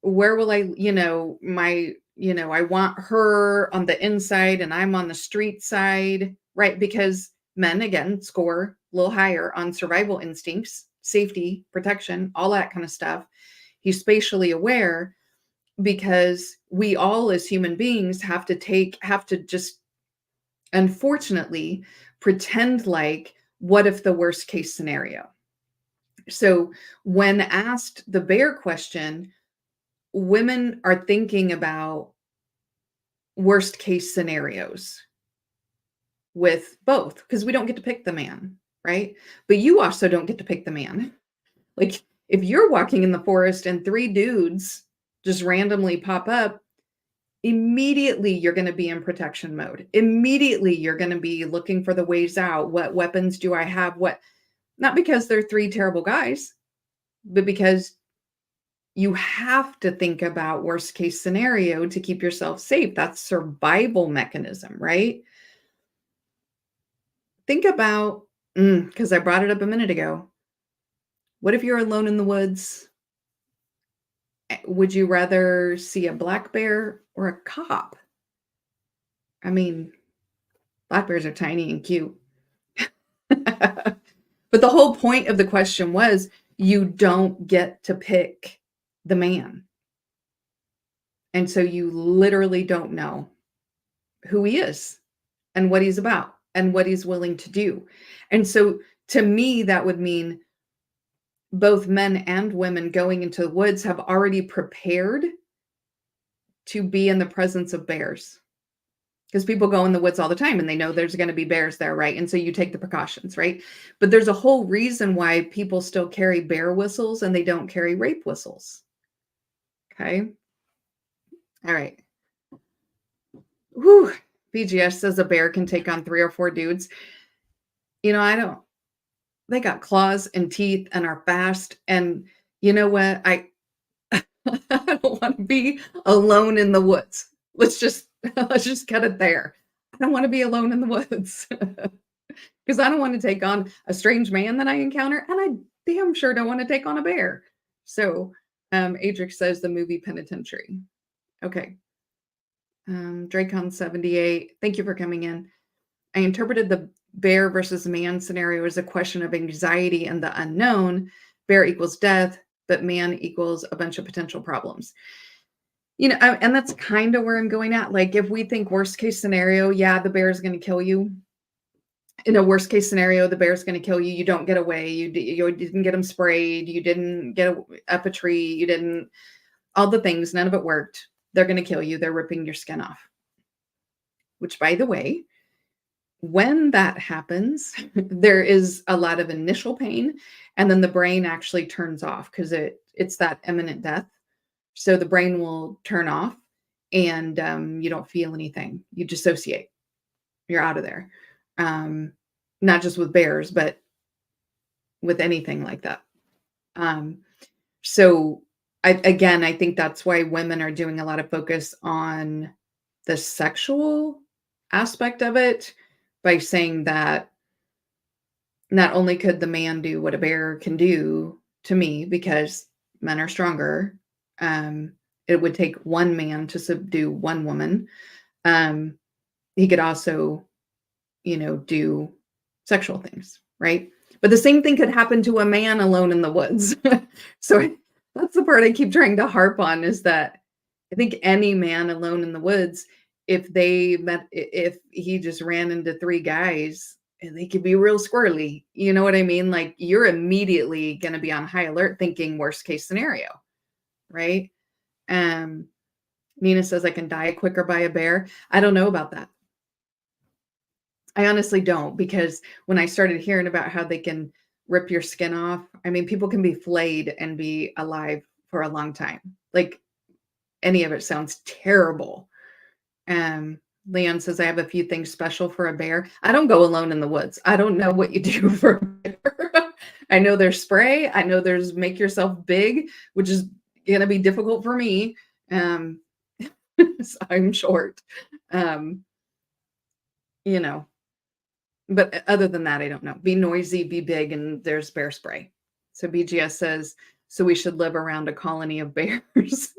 Where will I, I want her on the inside and I'm on the street side, right? Because men, again, score a little higher on survival instincts, safety, protection, all that kind of stuff. He's spatially aware because we all as human beings have to just unfortunately pretend like, what if the worst case scenario? So when asked the bear question, women are thinking about worst case scenarios with both because we don't get to pick the man, right? But you also don't get to pick the man. Like if you're walking in the forest and three dudes just randomly pop up, immediately you're going to be in protection mode. Immediately you're going to be looking for the ways out. What weapons do I have? What, not because they're three terrible guys, but because you have to think about worst case scenario to keep yourself safe. That's survival mechanism, right? Think about, because I brought it up a minute ago. What if you're alone in the woods? Would you rather see a black bear or a cop? I mean, black bears are tiny and cute. But the whole point of the question was you don't get to pick the man. And so you literally don't know who he is and what he's about and what he's willing to do. And so to me, that would mean both men and women going into the woods have already prepared to be in the presence of bears. Because people go in the woods all the time and they know there's going to be bears there, right? And so you take the precautions, right? But there's a whole reason why people still carry bear whistles and they don't carry rape whistles. Okay. All right. Whew. BGS says a bear can take on 3 or 4 dudes. I don't. They got claws and teeth and are fast. And you know what? I don't want to be alone in the woods. Let's just cut it there. I don't want to be alone in the woods because I don't want to take on a strange man that I encounter, and I damn sure don't want to take on a bear. So, Adrix says the movie Penitentiary. Okay. Dracon 78. Thank you for coming in. I interpreted the bear versus man scenario as a question of anxiety and the unknown. Bear equals death, but man equals a bunch of potential problems. And that's kind of where I'm going at. Like, if we think worst case scenario, yeah, the bear is going to kill you. In a worst case scenario, the bear's going to kill you. You don't get away. You didn't get him sprayed. You didn't get up a tree. You didn't, all the things, none of it worked. They're going to kill you. They're ripping your skin off. Which, by the way, when that happens, there is a lot of initial pain, and then the brain actually turns off because it's that imminent death. So the brain will turn off and you don't feel anything. You dissociate. You're out of there. Not just with bears, but with anything like that. So I think that's why women are doing a lot of focus on the sexual aspect of it by saying that not only could the man do what a bear can do to me because men are stronger, it would take one man to subdue one woman. He could also, do sexual things, right? But the same thing could happen to a man alone in the woods. So that's the part I keep trying to harp on, is that I think any man alone in the woods, if he just ran into 3 guys, and they could be real squirrely, you know what I mean? Like, you're immediately going to be on high alert thinking worst case scenario, right? Nina says I can die quicker by a bear. I don't know about that. I honestly don't, because when I started hearing about how they can rip your skin off, I mean, people can be flayed and be alive for a long time. Like, any of it sounds terrible. Leon says, I have a few things special for a bear. I don't go alone in the woods. I don't know what you do for a bear. I know there's spray. I know there's make yourself big, which is going to be difficult for me. So I'm short. But other than that, I don't know. Be noisy, be big, and there's bear spray. So BGS says, so we should live around a colony of bears.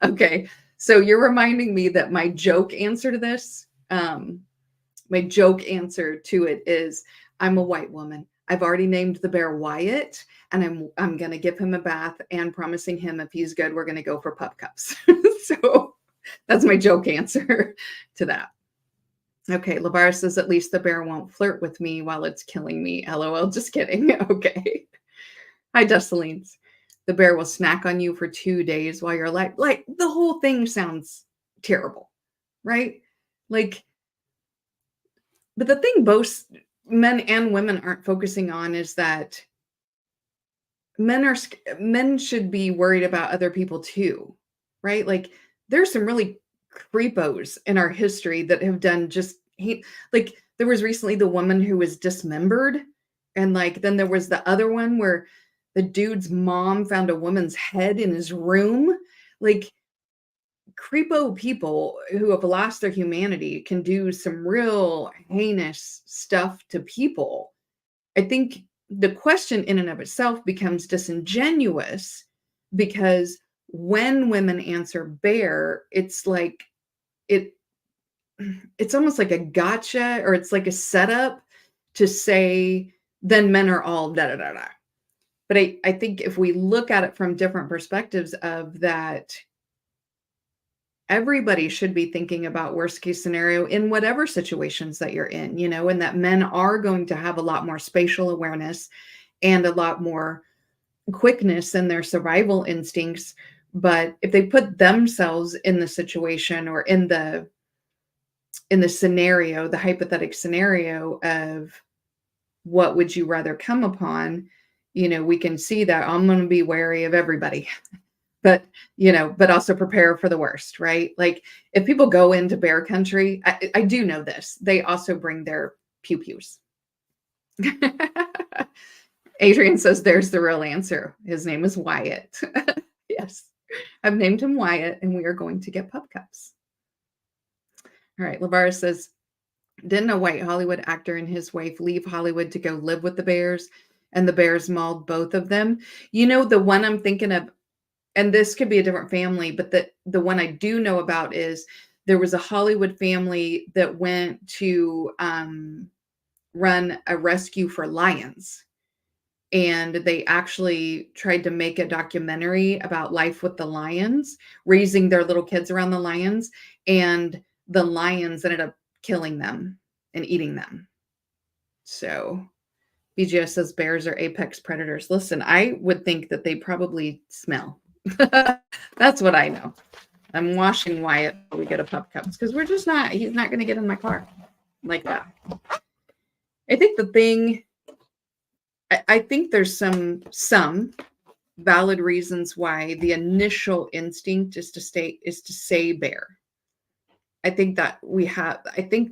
Okay. So you're reminding me that my joke answer to this, my joke answer to it is, I'm a white woman. I've already named the bear Wyatt, and I'm gonna give him a bath and promising him if he's good, we're gonna go for pup cups. So that's my joke answer to that. Okay, Lavar says at least the bear won't flirt with me while it's killing me. LOL, just kidding. Okay. Hi, Dessalines. The bear will snack on you for 2 days while you're like the whole thing sounds terrible, right? Like, but the thing both men and women aren't focusing on is that men should be worried about other people too, right? Like there's some really creepos in our history that have done just hate. Like there was recently the woman who was dismembered, and like then there was the other one where the dude's mom found a woman's head in his room. Like creepo people who have lost their humanity can do some real heinous stuff to people. I think the question in and of itself becomes disingenuous because when women answer bear, it's like it it's almost like a gotcha, or it's like a setup to say then men are all da da da da. But I think if we look at it from different perspectives of that, everybody should be thinking about worst case scenario in whatever situations that you're in, and that men are going to have a lot more spatial awareness and a lot more quickness in their survival instincts. But if they put themselves in the situation or in the scenario, the hypothetical scenario of what would you rather come upon, we can see that I'm going to be wary of everybody. But but also prepare for the worst, right? Like if people go into bear country, I do know this, they also bring their pew pews. Adrian says there's the real answer. His name is Wyatt. Yes, I've named him Wyatt, and we are going to get pup cups. All right, Lavara says, didn't a white Hollywood actor and his wife leave Hollywood to go live with the bears, and the bears mauled both of them? The one I'm thinking of, and this could be a different family, but the one I do know about is there was a Hollywood family that went to run a rescue for lions. And they actually tried to make a documentary about life with the lions, raising their little kids around the lions. And the lions ended up killing them and eating them. So BGS says bears are apex predators. Listen, I would think that they probably smell. That's what I know. I'm washing Wyatt before we get a pup cups because he's not going to get in my car like that. I think I think there's some valid reasons why the initial instinct is to say bear. I think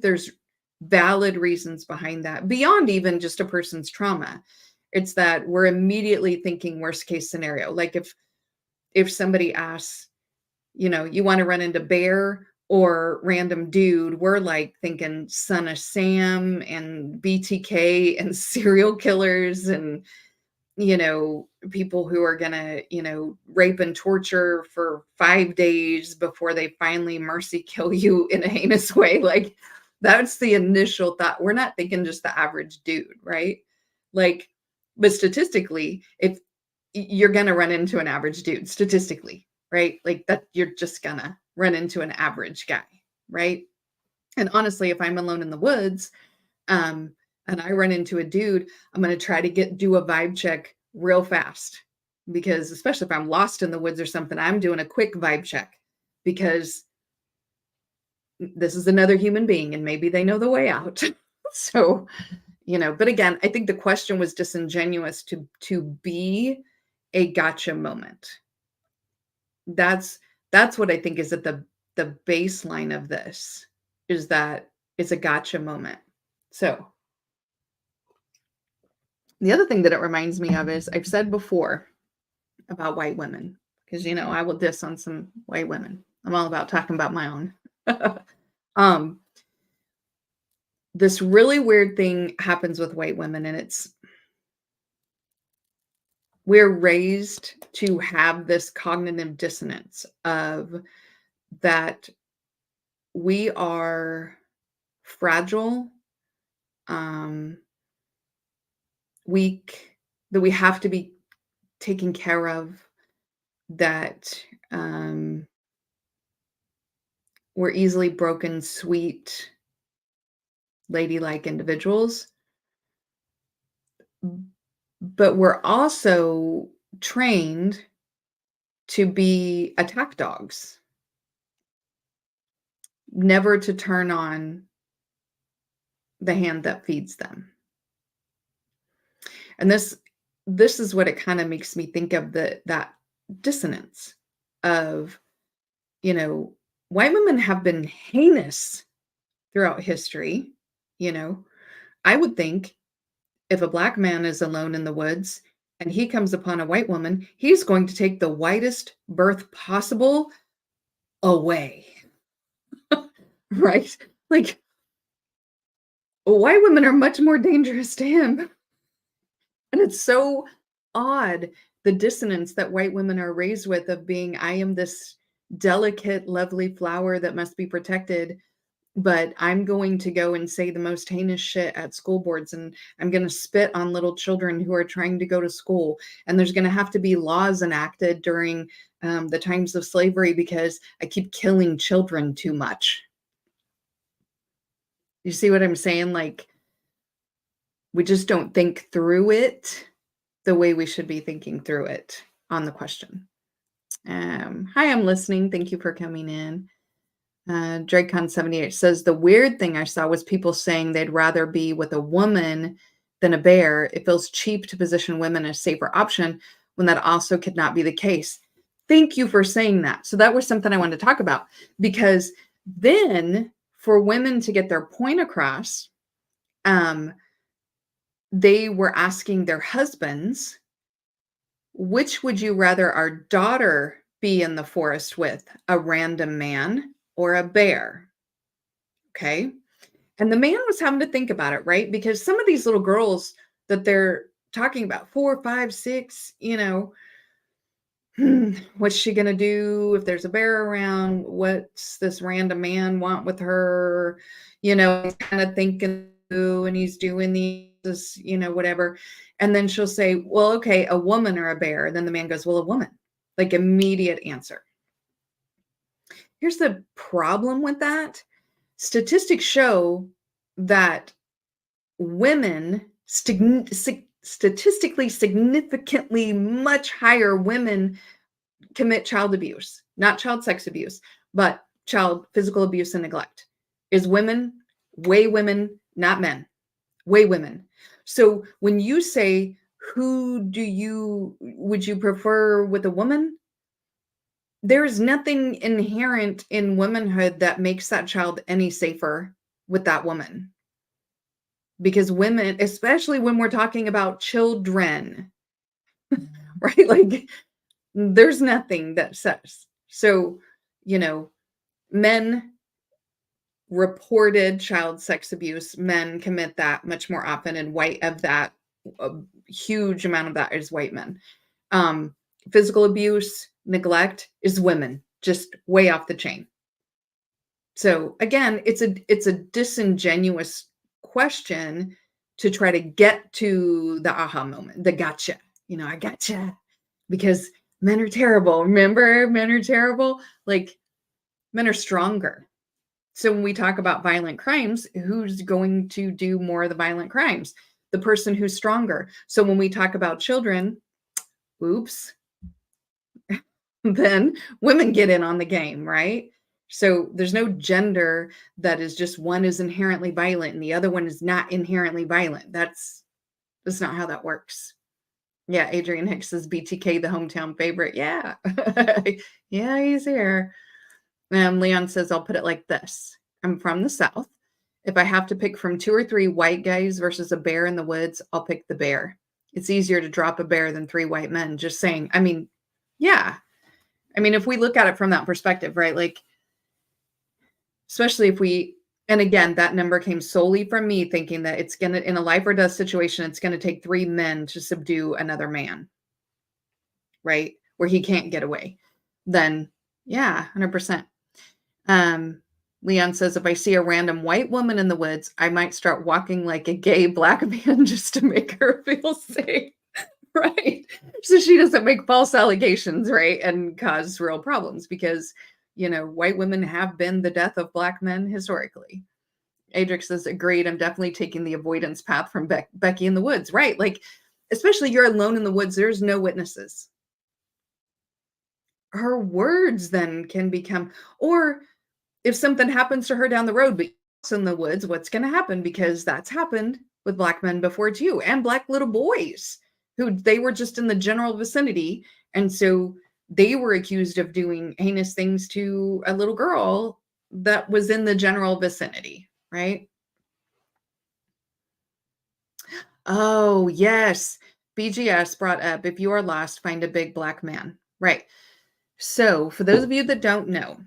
there's valid reasons behind that beyond even just a person's trauma. It's that we're immediately thinking worst case scenario. Like if somebody asks, you want to run into bear or random dude, we're like thinking Son of Sam and BTK and serial killers and, people who are going to, rape and torture for 5 days before they finally mercy kill you in a heinous way. Like that's the initial thought. We're not thinking just the average dude, right? Like, but statistically, if you're going to run into an average dude statistically, right? Like that, you're just gonna run into an average guy, right? And honestly, if I'm alone in the woods, and I run into a dude, I'm gonna try to do a vibe check real fast, because especially if I'm lost in the woods or something, I'm doing a quick vibe check because this is another human being and maybe they know the way out. So, but again, I think the question was disingenuous to be a gotcha moment. That's what I think is at the baseline of this, is that it's a gotcha moment. So the other thing that it reminds me of is I've said before about white women, because I will diss on some white women. I'm all about talking about my own. This really weird thing happens with white women, and we're raised to have this cognitive dissonance of that we are fragile, um, weak, that we have to be taken care of, that we're easily broken, sweet, ladylike individuals, but we're also trained to be attack dogs, never to turn on the hand that feeds them. And this is what it kind of makes me think of, that dissonance of, you know, white women have been heinous throughout history. You know, I would think if a black man is alone in the woods and he comes upon a white woman, he's going to take the whitest berth possible away. Right? Like, white women are much more dangerous to him. And it's so odd, the dissonance that white women are raised with of being, I am this delicate, lovely flower that must be protected, but I'm going to go and say the most heinous shit at school boards, and I'm going to spit on little children who are trying to go to school. And there's going to have to be laws enacted during the times of slavery because I keep killing children too much. You see what I'm saying? Like, we just don't think through it the way we should be thinking through it on the question. Hi, I'm listening. Thank you for coming in. DrakeCon78 says, the weird thing I saw was people saying they'd rather be with a woman than a bear. It feels cheap to position women as a safer option when that also could not be the case. Thank you for saying that. So that was something I wanted to talk about, because then for women to get their point across, they were asking their husbands, which would you rather our daughter be in the forest with, a random man or a bear? Okay. And the man was having to think about it, right? Because some of these little girls that they're talking about, 4, 5, 6, you know, what's she going to do if there's a bear around? What's this random man want with her? You know, he's kind of thinking, and he's doing this, you know, whatever. And then she'll say, well, okay, a woman or a bear. And then the man goes, well, a woman, like immediate answer. Here's the problem with that. Statistics show that women, statistically significantly much higher women commit child abuse, not child sex abuse, but child physical abuse and neglect, is women, way women, not men, way women. So when you say, would you prefer with a woman? There's nothing inherent in womanhood that makes that child any safer with that woman. Because women, especially when we're talking about children, right? Like, there's nothing that says. So, you know, men reported child sex abuse, men commit that much more often, and a huge amount of that is white men. Physical abuse, neglect is women, just way off the chain. So again, it's a disingenuous question to try to get to the aha moment, the gotcha. You know, I gotcha, because men are terrible. Remember, men are terrible. Like, men are stronger. So when we talk about violent crimes, who's going to do more of the violent crimes? The person who's stronger. So when we talk about children, oops, then women get in on the game, right? So there's no gender that is just one is inherently violent and the other one is not inherently violent. That's not how that works. Yeah, Adrian Hicks says BTK, the hometown favorite. Yeah. Yeah, he's here. Leon says, I'll put it like this. I'm from the South. If I have to pick from 2 or 3 white guys versus a bear in the woods, I'll pick the bear. It's easier to drop a bear than 3 white men. Just saying. I mean, yeah. I mean, if we look at it from that perspective, right? Like, especially if we, and again, that number came solely from me thinking that it's going to, in a life or death situation, it's going to take 3 men to subdue another man. right? Where he can't get away, then yeah, 100%. Um, Leon says, if I see a random white woman in the woods, I might start walking like a gay black man just to make her feel safe. Right. So she doesn't make false allegations, right? And cause real problems because, white women have been the death of black men historically. Adrix says, agreed. I'm definitely taking the avoidance path from Becky in the woods. Right. Like, especially you're alone in the woods, there's no witnesses. Her words then can become, or if something happens to her down the road, but it's in the woods, what's going to happen? Because that's happened with black men before too, and black little boys who they were just in the general vicinity. And so they were accused of doing heinous things to a little girl that was in the general vicinity, right? Oh, yes. BGS brought up, if you are lost, find a big black man. Right. So for those of you that don't know,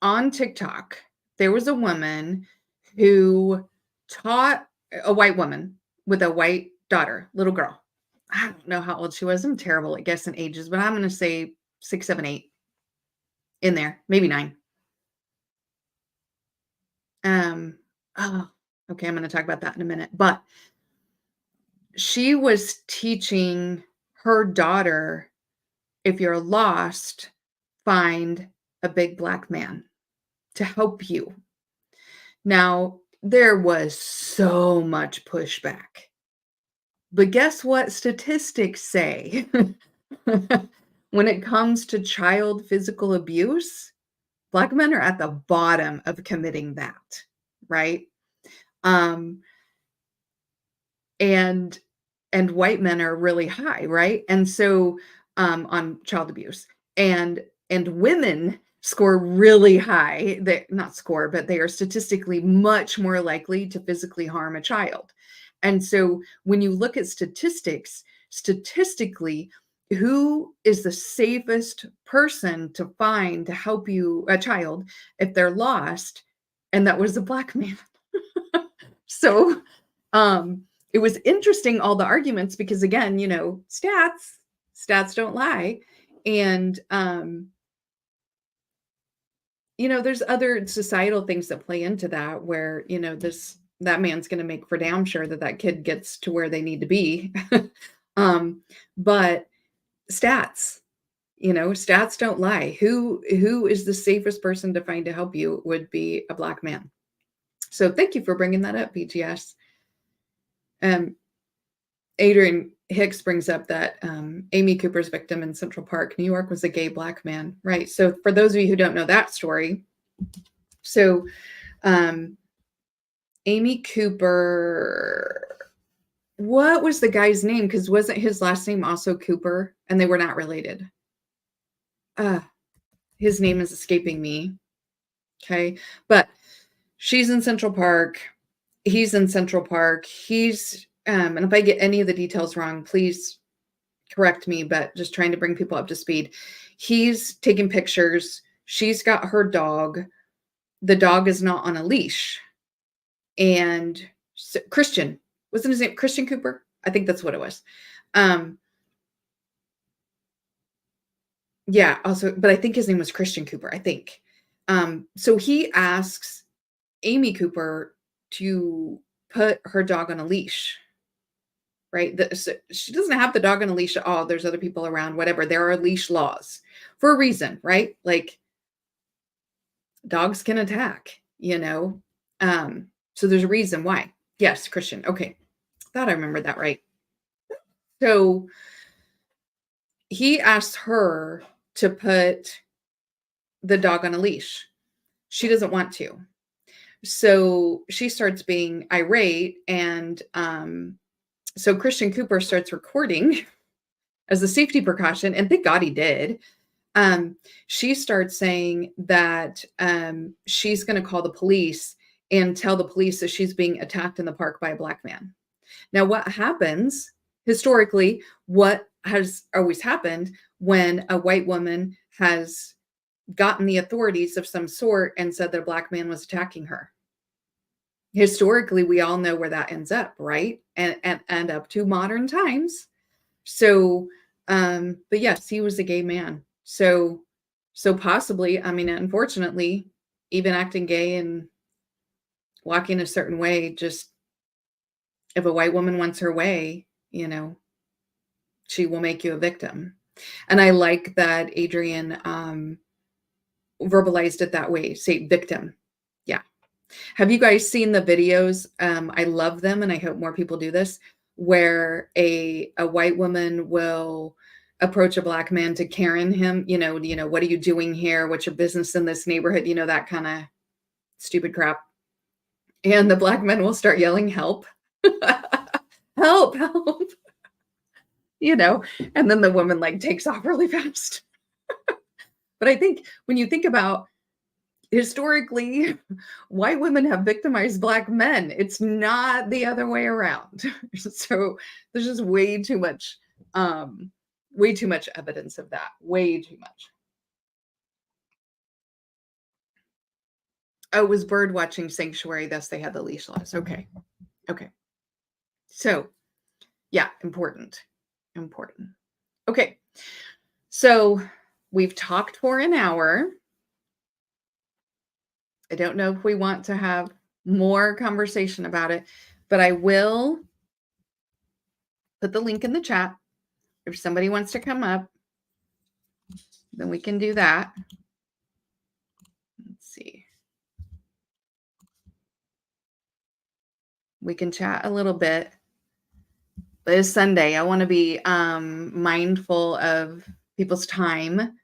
on TikTok, there was a woman who taught a white woman with a white daughter, little girl. I don't know how old she was. I'm terrible at guessing ages, but I'm going to say 6, 7, 8 in there, maybe 9. Oh, okay. I'm going to talk about that in a minute. But she was teaching her daughter, if you're lost, find a big black man to help you. Now, there was so much pushback. But guess what statistics say? When it comes to child physical abuse, black men are at the bottom of committing that, right? Um, and white men are really high, right? And so on child abuse, and women score really high. They not score, but they are statistically much more likely to physically harm a child. And so when you look at statistics, statistically, who is the safest person to find to help you, a child, if they're lost? And that was a black man. So it was interesting, all the arguments, because again, stats don't lie. And there's other societal things that play into that, where that man's going to make for damn sure that that kid gets to where they need to be. But stats, stats don't lie. Who is the safest person to find to help you would be a black man. So thank you for bringing that up, BGS. Adrian Hicks brings up that Amy Cooper's victim in Central Park, New York, was a gay black man, right? So for those of you who don't know that story, so Amy Cooper, what was the guy's name? Because wasn't his last name also Cooper? And they were not related. His name is escaping me. Okay. But she's in Central Park. He's in Central Park. He's, and if I get any of the details wrong, please correct me, but just trying to bring people up to speed. He's taking pictures. She's got her dog. The dog is not on a leash. And Christian, wasn't his name Christian Cooper? I think that's what it was. Yeah, also, but I think his name was Christian Cooper, I think. So he asks Amy Cooper to put her dog on a leash, right? So she doesn't have the dog on a leash at all. There's other people around, whatever. There are leash laws for a reason, right? Like, dogs can attack, so there's a reason why. Yes, Christian. Okay. Thought I remembered that right. So he asks her to put the dog on a leash. She doesn't want to. So she starts being irate, and so Christian Cooper starts recording as a safety precaution, and thank God he did. She starts saying that she's going to call the police and tell the police that she's being attacked in the park by a black man. Now, what happens historically, what has always happened when a white woman has gotten the authorities of some sort and said that a black man was attacking her? Historically, we all know where that ends up, right? And up to modern times. So But yes, he was a gay man. So possibly, I mean, unfortunately, even acting gay and walking a certain way, just if a white woman wants her way, she will make you a victim. And I like that Adrian verbalized it that way, say victim. Yeah. Have you guys seen the videos? I love them, and I hope more people do this, where a white woman will approach a black man to Karen him, what are you doing here? What's your business in this neighborhood? That kind of stupid crap. And the black men will start yelling, help, help, help, and then the woman like takes off really fast. But I think when you think about historically, white women have victimized black men. It's not the other way around. So there's just way too much evidence of that. Way too much. Oh, it was bird watching sanctuary, thus they had the leash laws. Okay. Okay. So yeah, important. Important. Okay. So we've talked for an hour. I don't know if we want to have more conversation about it, but I will put the link in the chat. If somebody wants to come up, then we can do that. Let's see. We can chat a little bit. But it's Sunday. I want to be mindful of people's time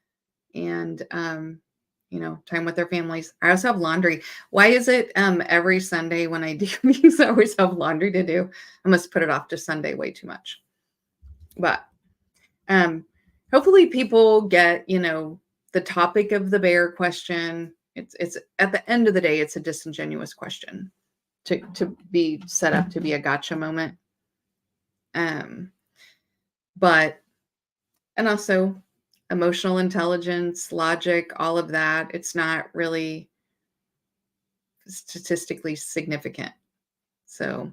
and time with their families. I also have laundry. Why is it every Sunday when I do these, I always have laundry to do? I must put it off to Sunday way too much. But hopefully people get, the topic of the bear question. It's at the end of the day, it's a disingenuous question to be set up to be a gotcha moment. But and also emotional intelligence, logic, all of that, it's not really statistically significant. So,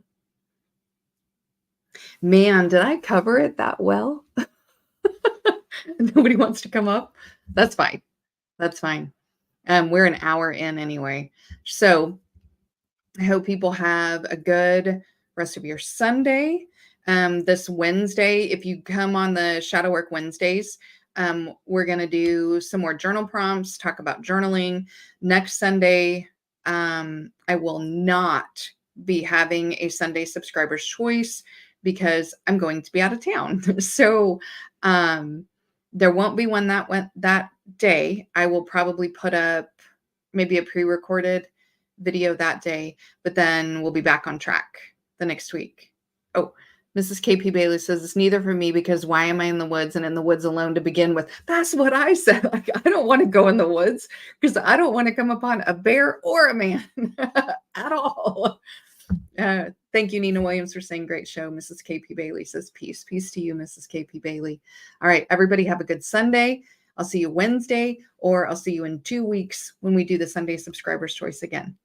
man, did I cover it that well? Nobody wants to come up. That's fine. That's fine. We're an hour in anyway. So I hope people have a good rest of your Sunday. This Wednesday, if you come on the Shadow Work Wednesdays, we're going to do some more journal prompts, talk about journaling. Next Sunday, I will not be having a Sunday subscriber's choice because I'm going to be out of town. So there won't be one that day. I will probably put up maybe a pre-recorded video that day, but then we'll be back on track the next week. Oh, Mrs. KP Bailey says it's neither for me because why am I in the woods and in the woods alone to begin with? That's what I said. Like, I don't want to go in the woods because I don't want to come upon a bear or a man at all. Thank you, Nina Williams, for saying great show. Mrs. KP Bailey says peace. Peace to you, Mrs. KP Bailey. All right, everybody have a good Sunday. I'll see you Wednesday, or I'll see you in 2 weeks when we do the Sunday Subscriber's Choice again.